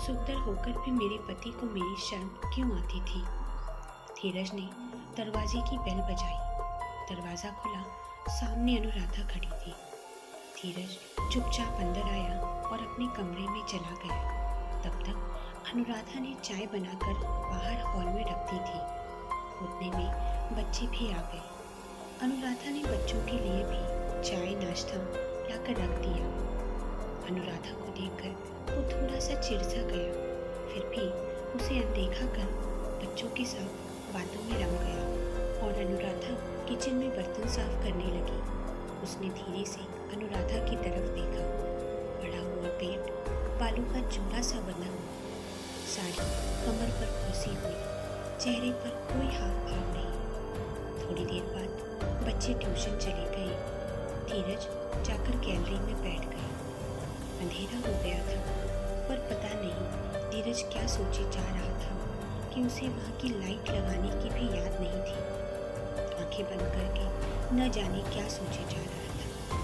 सुंदर होकर भी मेरे पति को मेरी शर्म क्यों आती थी। धीरज ने दरवाजे की बेल बजाई। दरवाज़ा खुला, सामने अनुराधा खड़ी थी। धीरज चुपचाप अंदर आया और अपने कमरे में चला गया। तब तक अनुराधा ने चाय बनाकर बाहर हॉल में रख दी थी। उतने में बच्चे भी आ गए। अनुराधा ने बच्चों के लिए भी चाय नाश्ता लाकर रख दिया। अनुराधा को देखकर वो थोड़ा सा चिढ़ सा गया, फिर भी उसे अनदेखा कर बच्चों के साथ बातों में रम गया और अनुराधा किचन में बर्तन साफ करने लगी। उसने धीरे से अनुराधा की तरफ देखा। बड़ा हुआ पेट, बालों का चौड़ा सा बना हुआ, साड़ी कमर पर खोसी हुई, चेहरे पर कोई हाव भाव नहीं। थोड़ी देर बाद बच्चे ट्यूशन चले गए। धीरज जाकर गैलरी में बैठ गया। अंधेरा हो गया था, पर पता नहीं धीरज क्या सोचे जा रहा था कि उसे वहाँ की लाइट लगाने की भी याद नहीं थी। आंखें बंद करके न जाने क्या सोचे जा रहा था।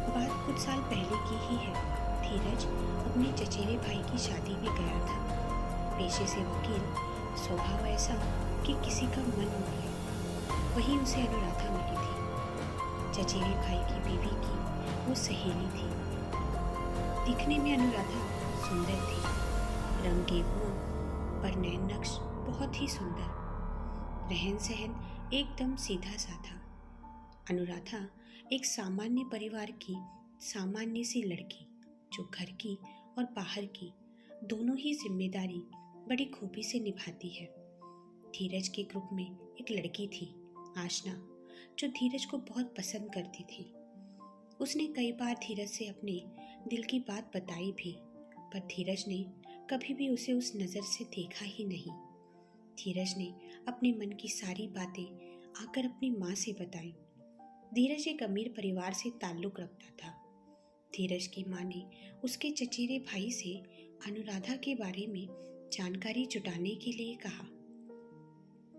बात कुछ साल पहले की ही है। धीरज अपने चचेरे भाई की शादी में गया था। पेशे से वकील, स्वभाव ऐसा कि किसी का मन हो गया। वहीं उसे अनुराधा मिली थी। चचेरे भाई की बीवी की वो सहेली थी। दिखने में अनुराधा सुंदर थी, रंग गेहुआ पर नैन नक्श बहुत ही सुंदर, रहन सहन एकदम सीधा साधा। अनुराधा एक सामान्य परिवार की सामान्य सी लड़की, जो घर की और बाहर की दोनों ही जिम्मेदारी बड़ी खूबी से निभाती है। धीरज के ग्रुप में एक लड़की थी, आशना, जो धीरज को बहुत पसंद करती थी। उसने कई बार धीरज से अपने दिल की बात बताई भी, पर धीरज ने कभी भी उसे उस नज़र से देखा ही नहीं। धीरज ने अपने मन की सारी बातें आकर अपनी माँ से बताई। धीरज एक अमीर परिवार से ताल्लुक़ रखता था। धीरज की माँ ने उसके चचेरे भाई से अनुराधा के बारे में जानकारी जुटाने के लिए कहा।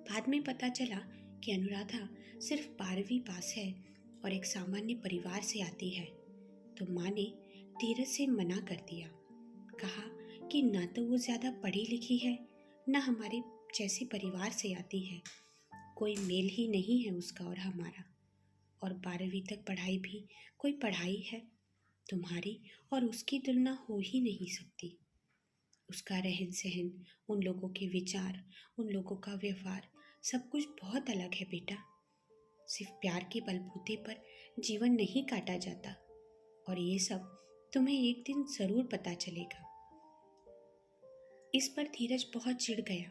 बाद में पता चला कि अनुराधा सिर्फ 12वीं पास है और एक सामान्य परिवार से आती है, तो माँ ने धीरज से मना कर दिया। कहा कि ना तो वो ज़्यादा पढ़ी लिखी है, ना हमारे जैसे परिवार से आती है, कोई मेल ही नहीं है उसका और हमारा, और 12वीं तक पढ़ाई भी कोई पढ़ाई है, तुम्हारी और उसकी तुलना हो ही नहीं सकती। उसका रहन सहन, उन लोगों के विचार, उन लोगों का व्यवहार, सब कुछ बहुत अलग है बेटा। सिर्फ प्यार के बलबूते पर जीवन नहीं काटा जाता, और ये सब तुम्हें एक दिन ज़रूर पता चलेगा। इस पर धीरज बहुत चिढ़ गया,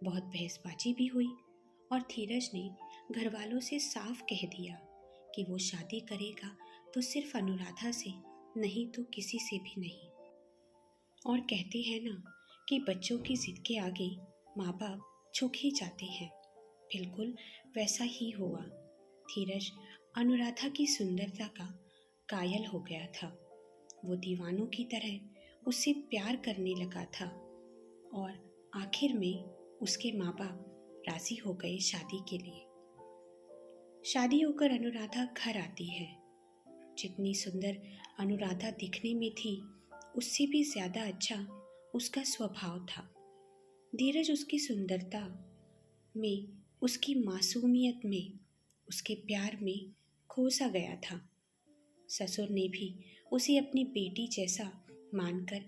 बहुत बहसबाजी भी हुई, और धीरज ने घर वालों से साफ कह दिया कि वो शादी करेगा तो सिर्फ अनुराधा से, नहीं तो किसी से भी नहीं। और कहते हैं ना कि बच्चों की जिद के आगे माँ बाप झुक ही जाते हैं। बिल्कुल वैसा ही हुआ। धीरज अनुराधा की सुंदरता का कायल हो गया था। वो दीवानों की तरह उससे प्यार करने लगा था, और आखिर में उसके माँ बाप राजी हो गए शादी के लिए। शादी होकर अनुराधा घर आती है। जितनी सुंदर अनुराधा दिखने में थी, उससे भी ज़्यादा अच्छा उसका स्वभाव था। धीरज उसकी सुंदरता में, उसकी मासूमियत में, उसके प्यार में खो सा गया था। ससुर ने भी उसे अपनी बेटी जैसा मानकर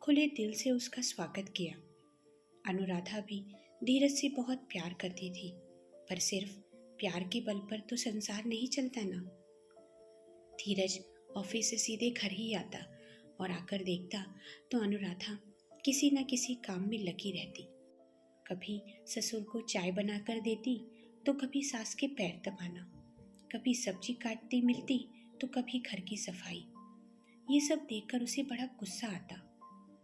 खुले दिल से उसका स्वागत किया। अनुराधा भी धीरज से बहुत प्यार करती थी, पर सिर्फ प्यार के बल पर तो संसार नहीं चलता ना। धीरज ऑफिस से सीधे घर ही आता और आकर देखता तो अनुराधा किसी न किसी काम में लगी रहती। कभी ससुर को चाय बनाकर देती, तो कभी सास के पैर दबाना, कभी सब्जी काटती मिलती, तो कभी घर की सफाई। ये सब देखकर उसे बड़ा गुस्सा आता।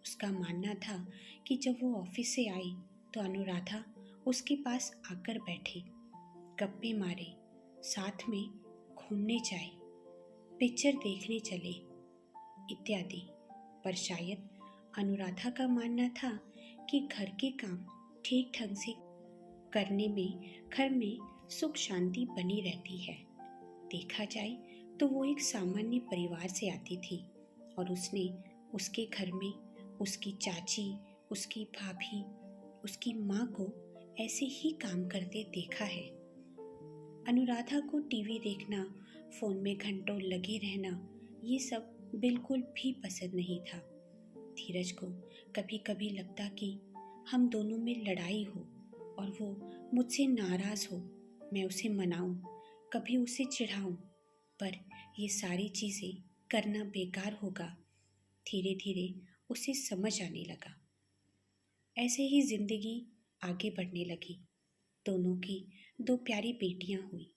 उसका मानना था कि जब वो ऑफिस से आई तो अनुराधा उसके पास आकर बैठे, गप्पे मारे, साथ में घूमने जाए, पिक्चर देखने चले इत्यादि। पर शायद अनुराधा का मानना था कि घर के काम ठीक ढंग से करने में घर में सुख शांति बनी रहती है। देखा जाए तो वो एक सामान्य परिवार से आती थी, और उसने उसके घर में उसकी चाची, उसकी भाभी, उसकी माँ को ऐसे ही काम करते देखा है। अनुराधा को टीवी देखना, फोन में घंटों लगे रहना, ये सब बिल्कुल भी पसंद नहीं था। धीरज को कभी कभी लगता कि हम दोनों में लड़ाई हो और वो मुझसे नाराज हो, मैं उसे मनाऊं, कभी उसे चिढ़ाऊं, पर ये सारी चीज़ें करना बेकार होगा। धीरे धीरे उसे समझ आने लगा। ऐसे ही जिंदगी आगे बढ़ने लगी। दोनों की 2 प्यारी बेटियां हुई।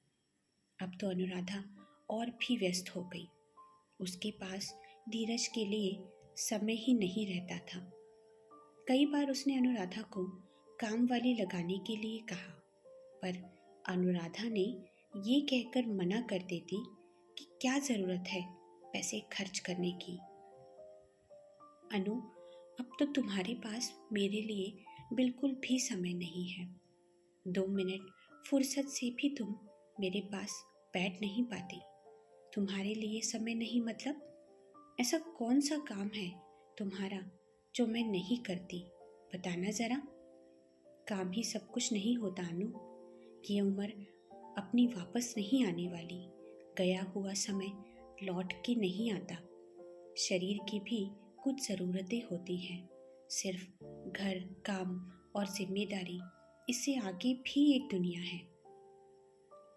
अब तो अनुराधा और भी व्यस्त हो गई। उसके पास धीरज के लिए समय ही नहीं रहता था। कई बार उसने अनुराधा को काम वाली लगाने के लिए कहा, पर अनुराधा ने ये कहकर मना कर देती कि क्या ज़रूरत है पैसे खर्च करने की। अनु, अब तो तुम्हारे पास मेरे लिए बिल्कुल भी समय नहीं है। 2 मिनट फुर्सत से भी तुम मेरे पास बैठ नहीं पाती। तुम्हारे लिए समय नहीं मतलब? ऐसा कौन सा काम है तुम्हारा जो मैं नहीं करती? बताना ज़रा। काम ही सब कुछ नहीं होता अनु। ये उम्र अपनी वापस नहीं आने वाली। गया हुआ समय लौट के नहीं आता। शरीर की भी कुछ ज़रूरतें होती हैं। सिर्फ घर, काम और जिम्मेदारी, इससे आगे भी एक दुनिया है।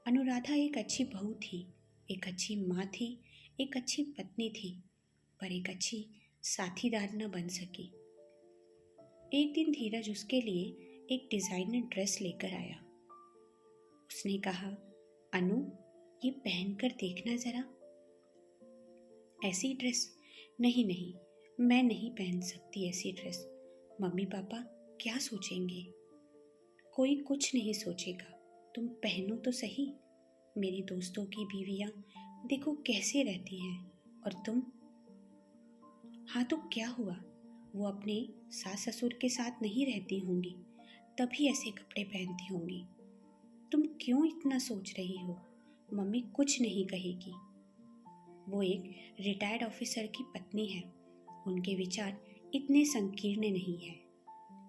अनुराधा एक अच्छी बहू थी, एक अच्छी माँ थी, एक अच्छी पत्नी थी, पर एक अच्छी साथीदार न बन सकी। एक दिन धीरज उसके लिए एक डिज़ाइनर ड्रेस लेकर आया। उसने कहा, अनु, ये पहनकर देखना ज़रा। ऐसी ड्रेस? नहीं नहीं, मैं नहीं पहन सकती ऐसी ड्रेस। मम्मी पापा क्या सोचेंगे? कोई कुछ नहीं सोचेगा, तुम पहनो तो सही। मेरी दोस्तों की बीवियां देखो कैसे रहती हैं, और तुम? हाँ तो क्या हुआ, वो अपने सास ससुर के साथ नहीं रहती होंगी, तभी ऐसे कपड़े पहनती होंगी। तुम क्यों इतना सोच रही हो? मम्मी कुछ नहीं कहेगी। वो एक रिटायर्ड ऑफिसर की पत्नी है, उनके विचार इतने संकीर्ण नहीं हैं,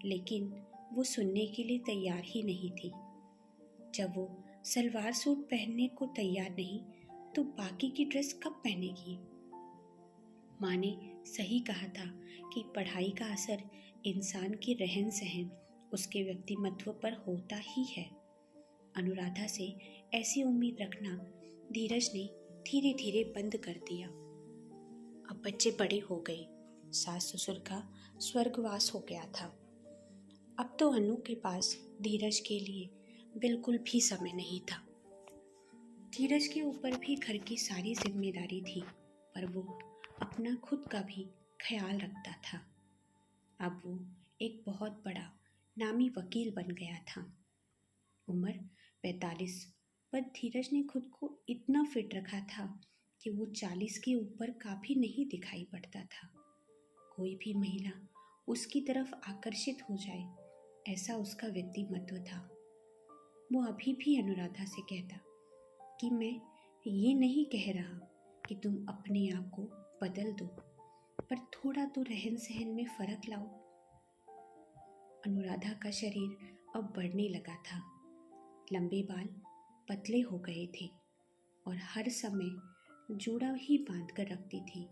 लेकिन वो सुनने के लिए तैयार ही नहीं थी। जब वो सलवार सूट पहनने को तैयार नहीं, तो बाकी की ड्रेस कब पहनेगी? माँ ने सही कहा था कि पढ़ाई का असर इंसान के रहन सहन, उसके व्यक्तिमत्व पर होता ही है। अनुराधा से ऐसी उम्मीद रखना धीरज ने धीरे धीरे बंद कर दिया। अब बच्चे बड़े हो गए, सास ससुर का स्वर्गवास हो गया था। अब तो अनु के पास धीरज के लिए बिल्कुल भी समय नहीं था। धीरज के ऊपर भी घर की सारी जिम्मेदारी थी, पर वो अपना खुद का भी ख्याल रखता था। अब वो एक बहुत बड़ा नामी वकील बन गया था। उम्र 45, पर धीरज ने खुद को इतना फिट रखा था कि वो 40 के ऊपर का भी नहीं दिखाई पड़ता था। कोई भी महिला उसकी तरफ आकर्षित हो जाए, ऐसा उसका व्यक्तिमत्व था। वो अभी भी अनुराधा से कहता कि मैं ये नहीं कह रहा कि तुम अपने आप को बदल दो, पर थोड़ा तो रहन सहन में फर्क लाओ। अनुराधा का शरीर अब बढ़ने लगा था। लंबे बाल पतले हो गए थे और हर समय जूड़ा ही बांध कर रखती थी।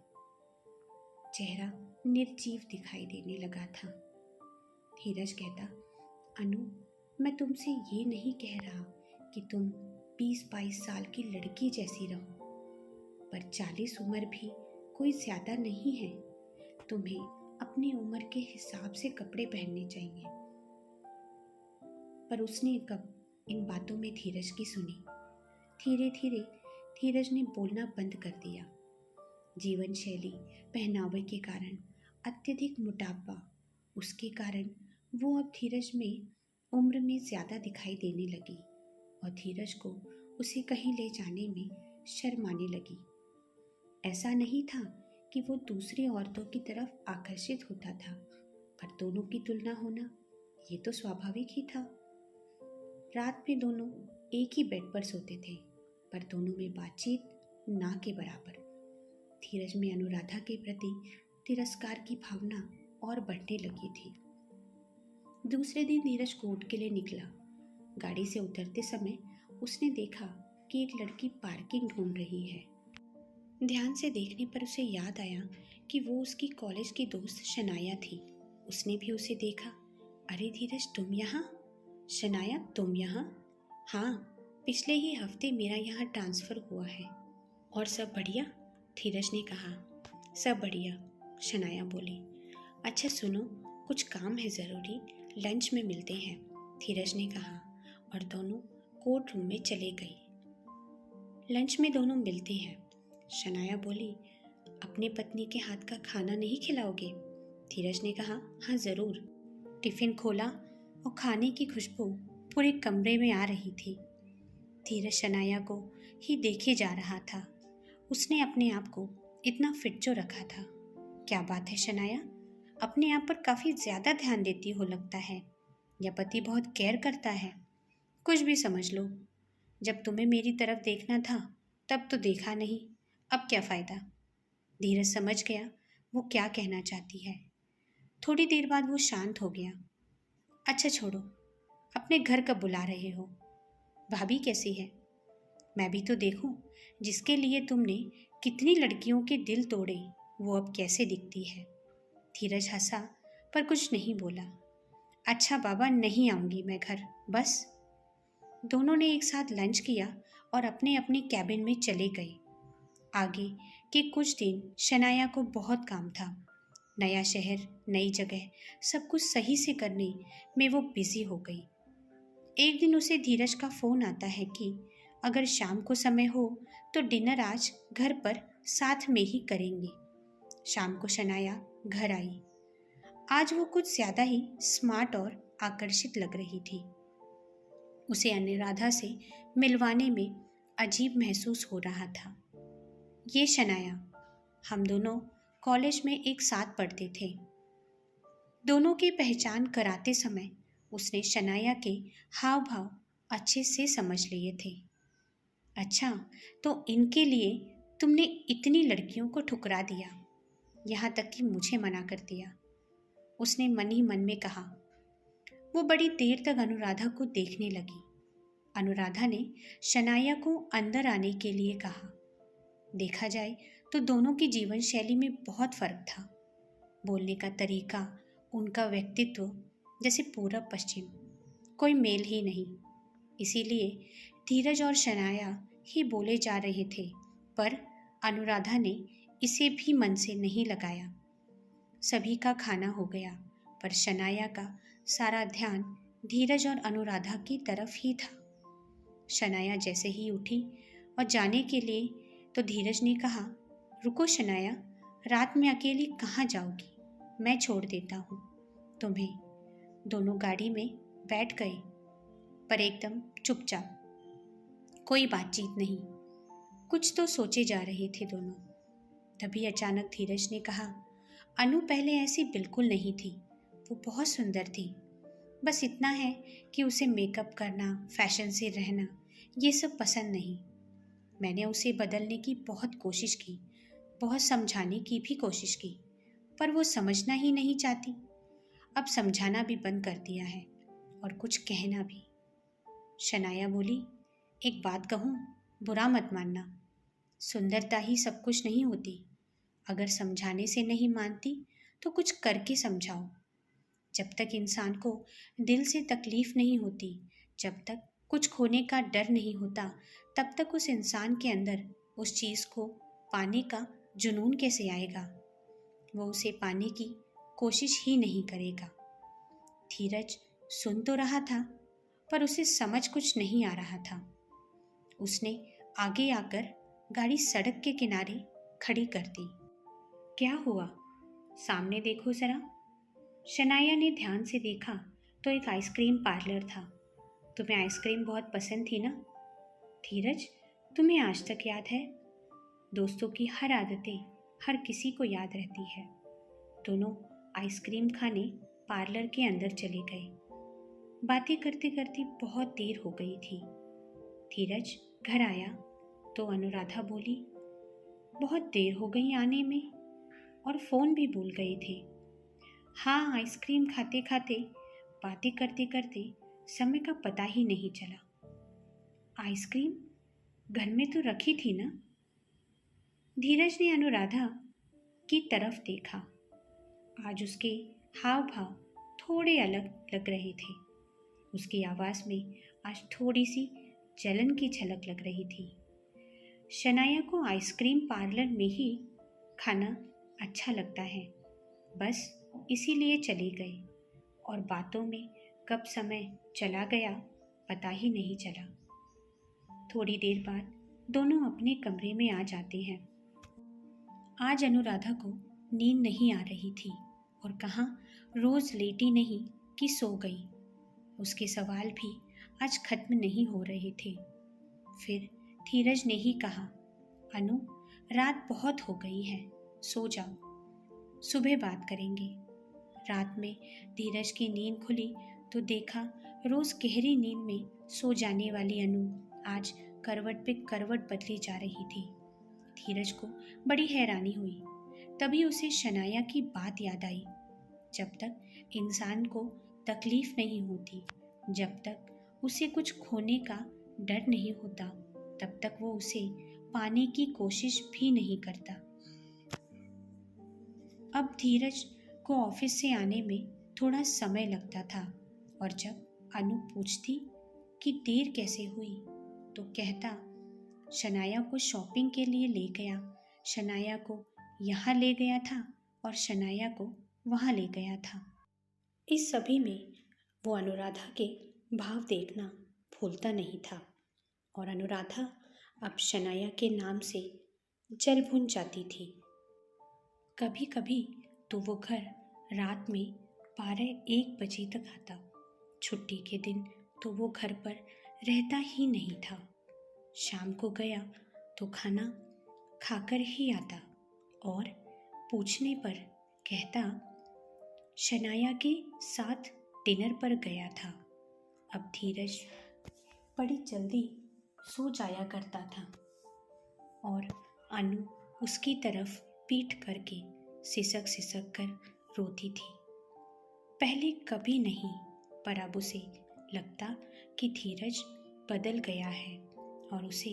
चेहरा निर्जीव दिखाई देने लगा था। धीरज कहता, अनु, मैं तुमसे ये नहीं कह रहा कि तुम 20-22 साल की लड़की जैसी रहो, पर 40 उम्र भी कोई ज्यादा नहीं है। तुम्हें अपनी उम्र के हिसाब से कपड़े पहनने चाहिए। पर उसने कब इन बातों में धीरज की सुनी? धीरे धीरे धीरज ने बोलना बंद कर दिया। जीवन शैली, पहनावे के कारण, अत्यधिक मोटापा, उसके कारण वो अब धीरज में उम्र में ज़्यादा दिखाई देने लगी और धीरज को उसे कहीं ले जाने में शर्म आने लगी। ऐसा नहीं था कि वो दूसरी औरतों की तरफ आकर्षित होता था, पर दोनों की तुलना होना ये तो स्वाभाविक ही था। रात में दोनों एक ही बेड पर सोते थे, पर दोनों में बातचीत ना के बराबर। धीरज में अनुराधा के प्रति तिरस्कार की भावना और बढ़ने लगी थी। दूसरे दिन धीरज कोर्ट के लिए निकला। गाड़ी से उतरते समय उसने देखा कि एक लड़की पार्किंग ढूंढ रही है। ध्यान से देखने पर उसे याद आया कि वो उसकी कॉलेज की दोस्त शनाया थी। उसने भी उसे देखा। अरे धीरज, तुम यहाँ? शनाया, तुम यहाँ? हाँ, पिछले ही हफ्ते मेरा यहाँ ट्रांसफ़र हुआ है। और सब बढ़िया? धीरज ने कहा। सब बढ़िया, शनाया बोली। अच्छा सुनो, कुछ काम है ज़रूरी, लंच में मिलते हैं, धीरज ने कहा और दोनों कोर्ट रूम में चले गए। लंच में दोनों मिलते हैं, शनाया बोली। अपने पत्नी के हाथ का खाना नहीं खिलाओगे? धीरज ने कहा। हाँ ज़रूर। टिफ़िन खोला और खाने की खुशबू पूरे कमरे में आ रही थी। धीरज शनाया को ही देखे जा रहा था। उसने अपने आप को इतना फिट जो रखा था। क्या बात है शनाया, अपने आप पर काफ़ी ज़्यादा ध्यान देती हो लगता है, या पति बहुत केयर करता है? कुछ भी समझ लो। जब तुम्हें मेरी तरफ देखना था तब तो देखा नहीं, अब क्या फ़ायदा? धीरज समझ गया वो क्या कहना चाहती है। थोड़ी देर बाद वो शांत हो गया। अच्छा छोड़ो, अपने घर कब बुला रहे हो? भाभी कैसी है? मैं भी तो देखूं, जिसके लिए तुमने कितनी लड़कियों के दिल तोड़े वो अब कैसे दिखती है। धीरज हंसा पर कुछ नहीं बोला। अच्छा बाबा, नहीं आऊँगी मैं घर, बस। दोनों ने एक साथ लंच किया और अपने अपने कैबिन में चले गए। आगे के कुछ दिन शनाया को बहुत काम था। नया शहर, नई जगह, सब कुछ सही से करने में वो बिजी हो गई। एक दिन उसे धीरज का फ़ोन आता है कि अगर शाम को समय हो तो डिनर आज घर पर साथ में ही करेंगे। शाम को शनाया घर आई। आज वो कुछ ज़्यादा ही स्मार्ट और आकर्षित लग रही थी। उसे अनुराधा से मिलवाने में अजीब महसूस हो रहा था। ये शनाया, हम दोनों कॉलेज में एक साथ पढ़ते थे। दोनों की पहचान कराते समय उसने शनाया के हाव भाव अच्छे से समझ लिए थे। अच्छा, तो इनके लिए तुमने इतनी लड़कियों को ठुकरा दिया, यहाँ तक कि मुझे मना कर दिया, उसने मन ही मन में कहा। वो बड़ी देर तक अनुराधा को देखने लगी। अनुराधा ने शनाया को अंदर आने के लिए कहा। देखा जाए तो दोनों की जीवन शैली में बहुत फर्क था। बोलने का तरीका, उनका व्यक्तित्व जैसे पूरब पश्चिम, कोई मेल ही नहीं। इसीलिए धीरज और शनाया ही बोले जा रहे थे, पर अनुराधा ने इसे भी मन से नहीं लगाया। सभी का खाना हो गया, पर शनाया का सारा ध्यान धीरज और अनुराधा की तरफ ही था। शनाया जैसे ही उठी और जाने के लिए तो धीरज ने कहा, रुको शनाया, रात में अकेली कहाँ जाओगी, मैं छोड़ देता हूँ तुम्हें। दोनों गाड़ी में बैठ गए, पर एकदम चुपचाप, कोई बातचीत नहीं। कुछ तो सोचे जा रहे थे दोनों। तभी अचानक धीरज ने कहा, अनु पहले ऐसी बिल्कुल नहीं थी, वो बहुत सुंदर थी। बस इतना है कि उसे मेकअप करना, फैशन से रहना, ये सब पसंद नहीं। मैंने उसे बदलने की बहुत कोशिश की, बहुत समझाने की भी कोशिश की, पर वो समझना ही नहीं चाहती। अब समझाना भी बंद कर दिया है और कुछ कहना भी। शनाया बोली, एक बात कहूँ, बुरा मत मानना, सुंदरता ही सब कुछ नहीं होती। अगर समझाने से नहीं मानती तो कुछ करके समझाओ। जब तक इंसान को दिल से तकलीफ नहीं होती, जब तक कुछ खोने का डर नहीं होता, तब तक उस इंसान के अंदर उस चीज़ को पाने का जुनून कैसे आएगा? वो उसे पाने की कोशिश ही नहीं करेगा। धीरज सुन तो रहा था, पर उसे समझ कुछ नहीं आ रहा था। उसने आगे आकर गाड़ी सड़क के किनारे खड़ी कर दी। क्या हुआ? सामने देखो जरा। शनाया ने ध्यान से देखा तो एक आइसक्रीम पार्लर था। तुम्हें आइसक्रीम बहुत पसंद थी ना? धीरज, तुम्हें आज तक याद है? दोस्तों की हर आदतें हर किसी को याद रहती है। दोनों आइसक्रीम खाने पार्लर के अंदर चले गए। बातें करते करते बहुत देर हो गई थी। धीरज घर आया तो अनुराधा बोली, बहुत देर हो गई आने में और फ़ोन भी भूल गए थे। हाँ, आइसक्रीम खाते खाते बातें करते करते समय का पता ही नहीं चला। आइसक्रीम घर में तो रखी थी ना? धीरज ने अनुराधा की तरफ देखा। आज उसके हाव भाव थोड़े अलग लग रहे थे। उसकी आवाज़ में आज थोड़ी सी जलन की झलक लग रही थी। शनाया को आइसक्रीम पार्लर में ही खाना अच्छा लगता है, बस इसीलिए चले गए और बातों में कब समय चला गया पता ही नहीं चला। थोड़ी देर बाद दोनों अपने कमरे में आ जाते हैं। आज अनुराधा को नींद नहीं आ रही थी और कहाँ रोज लेटी नहीं कि सो गई। उसके सवाल भी आज खत्म नहीं हो रहे थे। फिर धीरज ने ही कहा, अनु, रात बहुत हो गई है, सो जाओ, सुबह बात करेंगे। रात में धीरज की नींद खुली तो देखा रोज गहरी नींद में सो जाने वाली अनु आज करवट पे करवट बदली जा रही थी। धीरज को बड़ी हैरानी हुई। तभी उसे शनाया की बात याद आई। जब तक इंसान को तकलीफ नहीं होती, जब तक उसे कुछ खोने का डर नहीं होता, तब तक वो उसे पाने की कोशिश भी नहीं करता। अब धीरज को ऑफिस से आने में थोड़ा समय लगता था और जब अनु पूछती कि देर कैसे हुई तो कहता, शनाया को शॉपिंग के लिए ले गया, शनाया को यहाँ ले गया था और शनाया को वहाँ ले गया था। इस सभी में वो अनुराधा के भाव देखना भूलता नहीं था और अनुराधा अब शनाया के नाम से जल भुन जाती थी। कभी कभी तो वो घर रात में 12-1 बजे तक आता। छुट्टी के दिन तो वो घर पर रहता ही नहीं था। शाम को गया तो खाना खाकर ही आता और पूछने पर कहता, शनाया के साथ डिनर पर गया था। अब धीरज बड़ी जल्दी सो जाया करता था और अनु उसकी तरफ पीठ करके सिसक सिसक कर रोती थी। पहले कभी नहीं, पर अब उसे लगता कि धीरज बदल गया है और उसे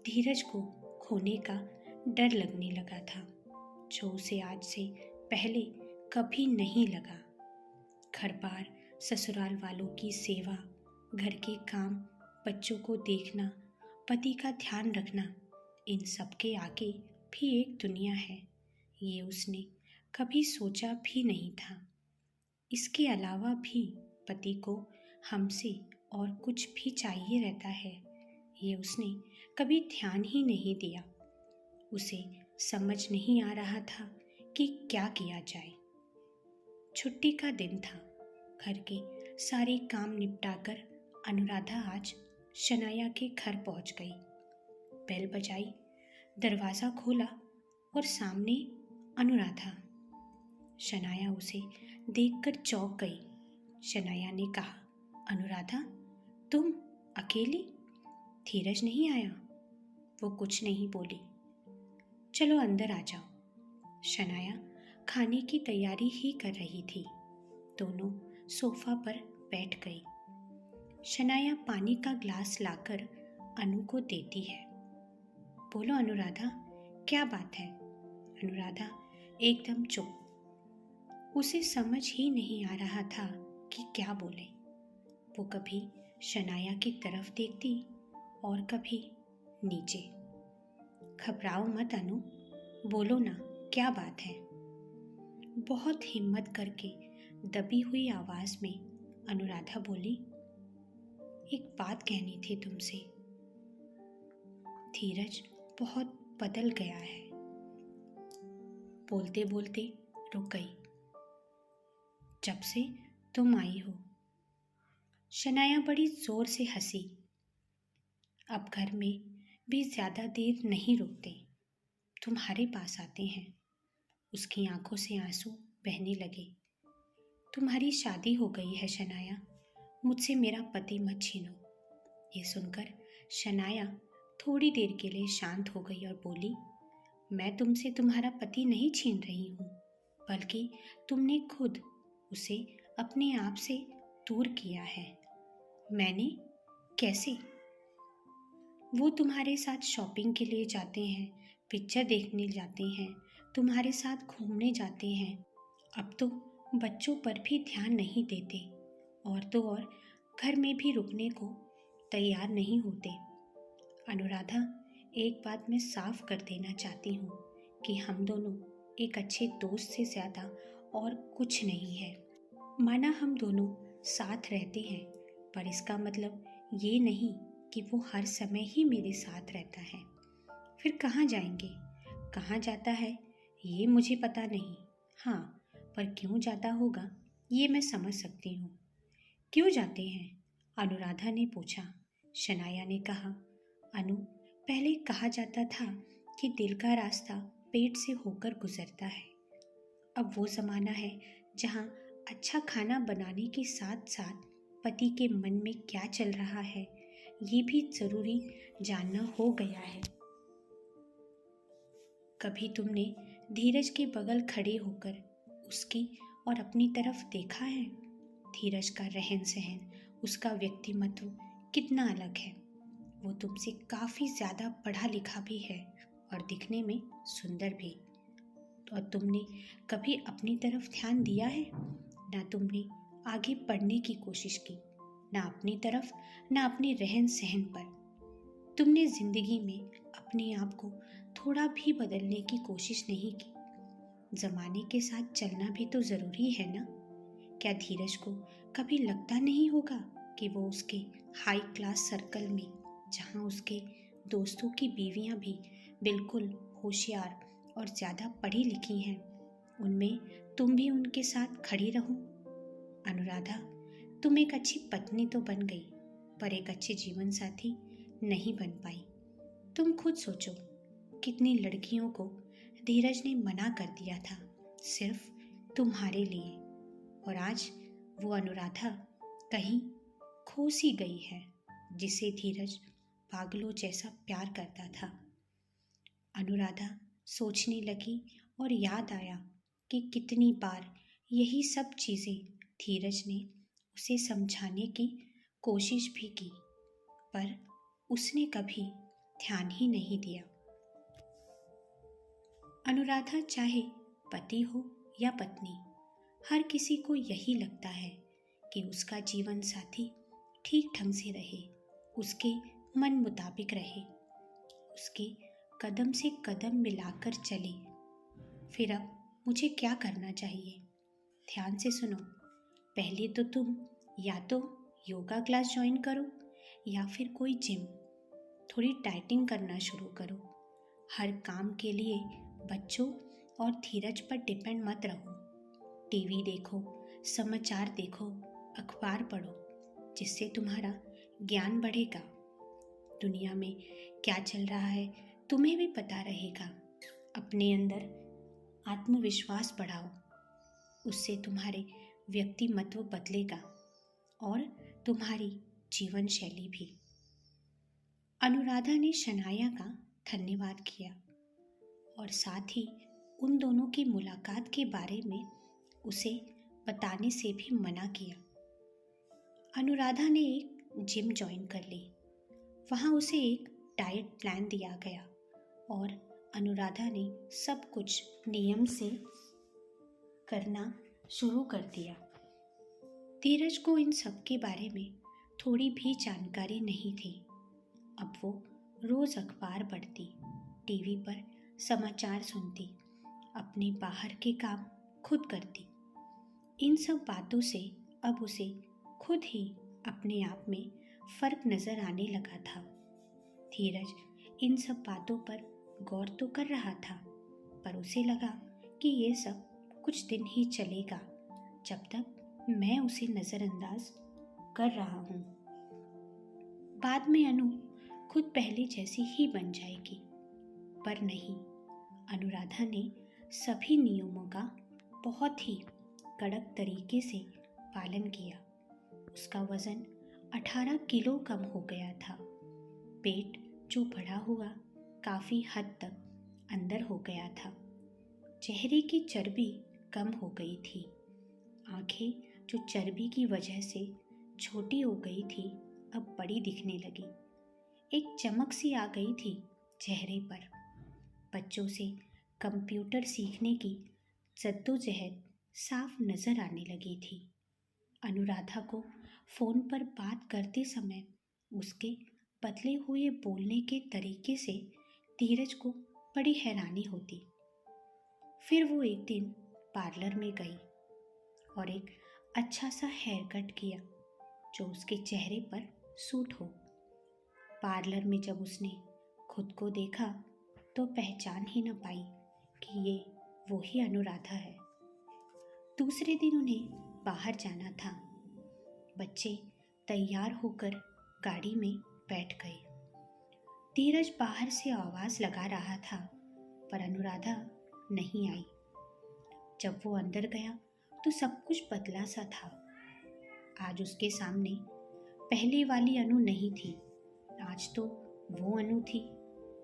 धीरज को खोने का डर लगने लगा था, जो उसे आज से पहले कभी नहीं लगा। घर बार, ससुराल वालों की सेवा, घर के काम, बच्चों को देखना, पति का ध्यान रखना, इन सब के आगे भी एक दुनिया है, ये उसने कभी सोचा भी नहीं था। इसके अलावा भी पति को हमसे और कुछ भी चाहिए रहता है, ये उसने कभी ध्यान ही नहीं दिया। उसे समझ नहीं आ रहा था कि क्या किया जाए। छुट्टी का दिन था। घर के सारे काम निपटाकर अनुराधा आज शनाया के घर पहुंच गई। बेल बजाई, दरवाज़ा खोला और सामने अनुराधा। शनाया उसे देखकर चौंक गई। शनाया ने कहा, अनुराधा, तुम अकेली? धीरज नहीं आया? वो कुछ नहीं बोली। चलो अंदर आ जाओ। शनाया खाने की तैयारी ही कर रही थी। दोनों सोफा पर बैठ गई। शनाया पानी का ग्लास लाकर अनु को देती है। बोलो अनुराधा, क्या बात है? अनुराधा एकदम चुप। उसे समझ ही नहीं आ रहा था कि क्या बोले। वो कभी शनाया की तरफ देखती और कभी नीचे। घबराओ मत अनु, बोलो ना, क्या बात है? बहुत हिम्मत करके दबी हुई आवाज में अनुराधा बोली, एक बात कहनी थी तुमसे। धीरज बहुत बदल गया है। बोलते बोलते रुक गई। जब से तुम आई हो। शनाया बड़ी जोर से हंसी। अब घर में भी ज्यादा देर नहीं रुकते, तुम्हारे पास आते हैं। उसकी आंखों से आंसू बहने लगे। तुम्हारी शादी हो गई है शनाया, मुझसे मेरा पति मत छीनो। ये सुनकर शनाया थोड़ी देर के लिए शांत हो गई और बोली, मैं तुमसे तुम्हारा पति नहीं छीन रही हूँ, बल्कि तुमने खुद उसे अपने आप से दूर किया है। मैंने? कैसे? वो तुम्हारे साथ शॉपिंग के लिए जाते हैं, पिक्चर देखने जाते हैं, तुम्हारे साथ घूमने जाते हैं। अब तो बच्चों पर भी ध्यान नहीं देते, और तो और घर में भी रुकने को तैयार नहीं होते। अनुराधा, एक बात मैं साफ कर देना चाहती हूँ कि हम दोनों एक अच्छे दोस्त से ज़्यादा और कुछ नहीं है। माना हम दोनों साथ रहते हैं, पर इसका मतलब ये नहीं कि वो हर समय ही मेरे साथ रहता है। फिर कहाँ जाएंगे? कहाँ जाता है ये मुझे पता नहीं। हाँ, पर क्यों जाता होगा ये मैं समझ सकती हूँ। क्यों जाते हैं? अनुराधा ने पूछा। शनाया ने कहा, अनु, पहले कहा जाता था कि दिल का रास्ता पेट से होकर गुजरता है। अब वो ज़माना है जहाँ अच्छा खाना बनाने के साथ साथ पति के मन में क्या चल रहा है ये भी ज़रूरी जानना हो गया है। कभी तुमने धीरज के बगल खड़े होकर उसकी और अपनी तरफ देखा है? धीरज का रहन सहन, उसका व्यक्तिमत्व कितना अलग है। वो तुमसे काफ़ी ज़्यादा पढ़ा लिखा भी है और दिखने में सुंदर भी। और तुमने कभी अपनी तरफ ध्यान दिया है? ना तुमने आगे पढ़ने की कोशिश की, ना अपनी तरफ, ना अपने रहन सहन पर। तुमने जिंदगी में अपने आप को थोड़ा भी बदलने की कोशिश नहीं की। जमाने के साथ चलना भी तो जरूरी है ना? क्या धीरज को कभी लगता नहीं होगा कि वो उसके हाई क्लास सर्कल में, जहाँ उसके दोस्तों की बीवियां भी बिल्कुल होशियार और ज़्यादा पढ़ी लिखी हैं, उनमें तुम भी उनके साथ खड़ी रहो? अनुराधा, तुम एक अच्छी पत्नी तो बन गई, पर एक अच्छे जीवन साथी नहीं बन पाई। तुम खुद सोचो, कितनी लड़कियों को धीरज ने मना कर दिया था सिर्फ तुम्हारे लिए, और आज वो अनुराधा कहीं खो सी गई है जिसे धीरज पागलों जैसा प्यार करता था। अनुराधा सोचने लगी और याद आया कि कितनी बार यही सब चीज़ें धीरज ने उसे समझाने की कोशिश भी की, पर उसने कभी ध्यान ही नहीं दिया। अनुराधा चाहे पति हो या पत्नी, हर किसी को यही लगता है कि उसका जीवन साथी ठीक ढंग से रहे, उसके मन मुताबिक रहे, उसके कदम से कदम मिलाकर चले। फिर अब मुझे क्या करना चाहिए? ध्यान से सुनो। पहले तो तुम या तो योगा क्लास ज्वाइन करो या फिर कोई जिम, थोड़ी डाइटिंग करना शुरू करो। हर काम के लिए बच्चों और धीरज पर डिपेंड मत रहो। टीवी देखो, समाचार देखो, अखबार पढ़ो, जिससे तुम्हारा ज्ञान बढ़ेगा। दुनिया में क्या चल रहा है तुम्हें भी पता रहेगा। अपने अंदर आत्मविश्वास बढ़ाओ, उससे तुम्हारे व्यक्तिमत्व बदलेगा और तुम्हारी जीवन शैली भी। अनुराधा ने शनाया का धन्यवाद किया और साथ ही उन दोनों की मुलाकात के बारे में उसे बताने से भी मना किया। अनुराधा ने एक जिम ज्वाइन कर ली। वहाँ उसे एक डाइट प्लान दिया गया और अनुराधा ने सब कुछ नियम से करना शुरू कर दिया। धीरज को इन सब के बारे में थोड़ी भी जानकारी नहीं थी। अब वो रोज अखबार पढ़ती, टीवी पर समाचार सुनती, अपने बाहर के काम खुद करती। इन सब बातों से अब उसे खुद ही अपने आप में फर्क नजर आने लगा था। धीरज इन सब बातों पर गौर तो कर रहा था, पर उसे लगा कि ये सब कुछ दिन ही चलेगा, जब तक मैं उसे नज़रअंदाज कर रहा हूँ। बाद में अनु खुद पहले जैसी ही बन जाएगी। पर नहीं, अनुराधा ने सभी नियमों का बहुत ही कड़क तरीके से पालन किया। उसका वजन 18 किलो कम हो गया था। पेट जो बढ़ा हुआ काफ़ी हद तक अंदर हो गया था। चेहरे की चर्बी कम हो गई थी आंखें जो चर्बी की वजह से छोटी हो गई थी अब बड़ी दिखने लगी। एक चमक सी आ गई थी चेहरे पर। बच्चों से कंप्यूटर सीखने की जद्दोजहद साफ नजर आने लगी थी। अनुराधा को फोन पर बात करते समय उसके बदले हुए बोलने के तरीके से धीरज को बड़ी हैरानी होती। फिर वो एक दिन पार्लर में गई और एक अच्छा सा हेयर कट किया जो उसके चेहरे पर सूट हो। पार्लर में जब उसने खुद को देखा तो पहचान ही न पाई कि ये वो ही अनुराधा है। दूसरे दिन उन्हें बाहर जाना था। बच्चे तैयार होकर गाड़ी में बैठ गए। धीरज बाहर से आवाज लगा रहा था पर अनुराधा नहीं आई। जब वो अंदर गया तो सब कुछ बदला सा था। आज उसके सामने पहले वाली अनु नहीं थी। आज तो वो अनु थी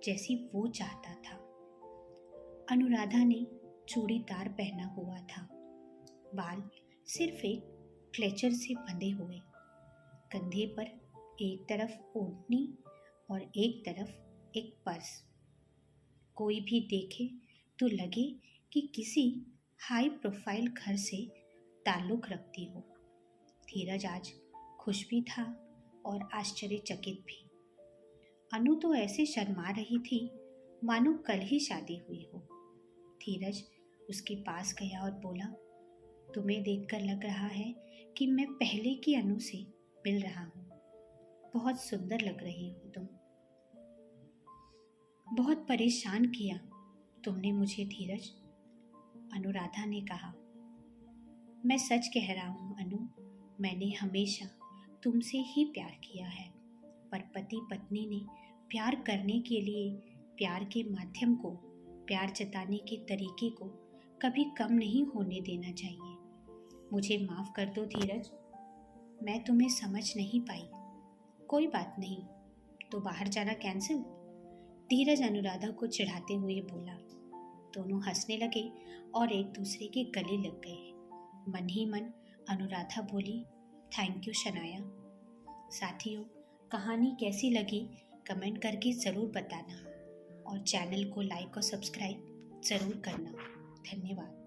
जैसी वो चाहता था। अनुराधा ने चूड़ीदार पहना हुआ था। बाल सिर्फ एक क्लेचर से बंधे हुए। कंधे पर एक तरफ ओढ़नी और एक तरफ एक पर्स। कोई भी देखे तो लगे कि किसी हाई प्रोफाइल घर से ताल्लुक रखती हो। धीरज आज खुश भी था और आश्चर्यचकित भी। अनु तो ऐसे शर्मा रही थी मानो कल ही शादी हुई हो। धीरज उसके पास गया और बोला, तुम्हें देखकर लग रहा है कि मैं पहले की अनु से मिल रहा हूँ। बहुत सुंदर लग रही हो तुम। बहुत परेशान किया तुमने मुझे धीरज, अनुराधा ने कहा। मैं सच कह रहा हूँ अनु, मैंने हमेशा तुमसे ही प्यार किया है, पर पति पत्नी ने प्यार करने के लिए प्यार के माध्यम को, प्यार जताने के तरीके को कभी कम नहीं होने देना चाहिए। मुझे माफ कर दो धीरज, मैं तुम्हें समझ नहीं पाई। कोई बात नहीं, तो बाहर जाना कैंसिल? धीरज अनुराधा को चिढ़ाते हुए बोला। दोनों हंसने लगे और एक दूसरे के गले लग गए। मन ही मन अनुराधा बोली, थैंक यू शनाया। साथियों, कहानी कैसी लगी कमेंट करके ज़रूर बताना और चैनल को लाइक और सब्सक्राइब ज़रूर करना। धन्यवाद।